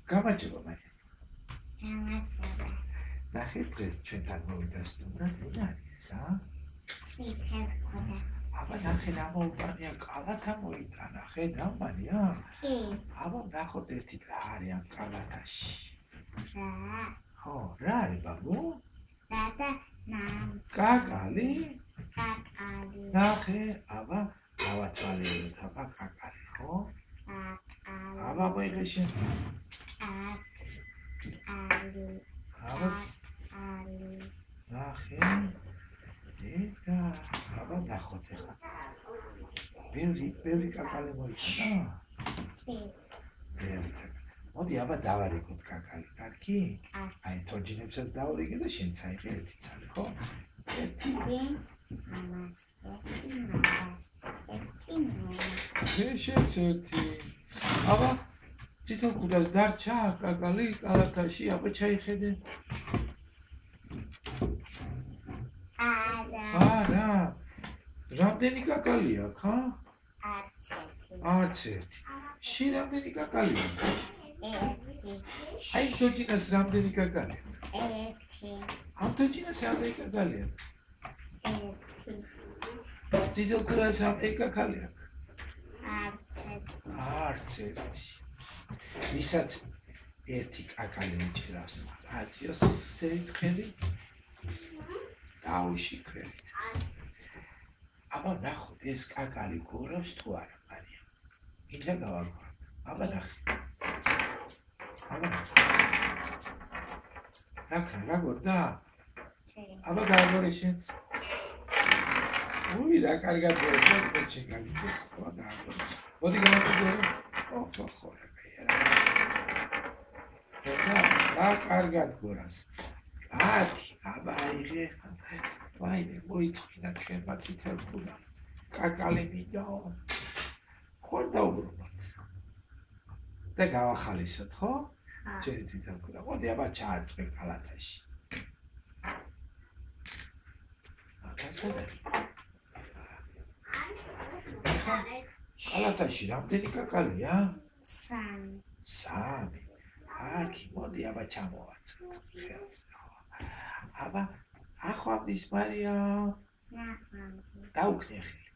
გამარჯობა მარია. ნახე დღეს ჩვენთან მოვიდა სტუმრად ვინ არის, აბა ნახე ამოუტანია კალათა მოიტანა, ხედავ მარია? აბა ნახოთ ერთი რა არის ამ კალათაში. ხო, რა არის ბაბუ? კაკალი? ნახე, აბა დავათვალიეროთ, აბა კაკალი, ხო? აბა მოიღე შენ. აბა ნახე. ეტა, აბა ნახოთ ახლა. ბევრი კაკალი მოიწონა? ბევრი. მოდი აბა დავარიგოთ კაკალი, კარგი? აი თორჯინებსაც დავარიგე და შენ წაიღე ერთი ცალი, ხო? ერთი. შენც ერთი. აბა თვითონ კუდას დარჩა კაკალი კალათაში, აბა ჩაიხედე. არა. რამდენი კაკალი აქვს, ხა? არც ერთი. შენ რამდენი კაკალი აქვს? აი თორჯინას რამდენი კაკალი აქვს? ერთი. ამ თორჯინას რამდენი კაკალი აქვს? ერთი. თვითონ კუდას რამდენი კაკალი აქვს? არც ერთი. ვისაც ერთი კაკალი უჭირავს, აციოს სერტყელი დავიშიქრეთ. აბა ნახოთ ეს კაკალი გორავს თუ არა, მარია. ისა გავაგო. აბა ნახე. აბა ნახე, რა გორდა? აბა გაიგორე შენც. უი, რა კარგად გორს, მეჩი გაიგე. აბა გაიგორე. მოდი გამოგორე. ხო. რა კარგად გორას. აკი, აბა აიღე. ვაიმე, მოიწინა ჩვენმა წითელ ქუდამ. კაკალი მიდაო. ხო დაუბრუნოთ. და გავახალისოთ, ხო? ჩვენი წითელ ქუდა. მოდი აბა ჩაარწე კალათაში. კალათაში რამდენი კაკალია? 3. 3. აკი, მოდი აბა ჩამოვარწოთ ხელს. აბა ახვამდის მარია. დაუქნე ხელი.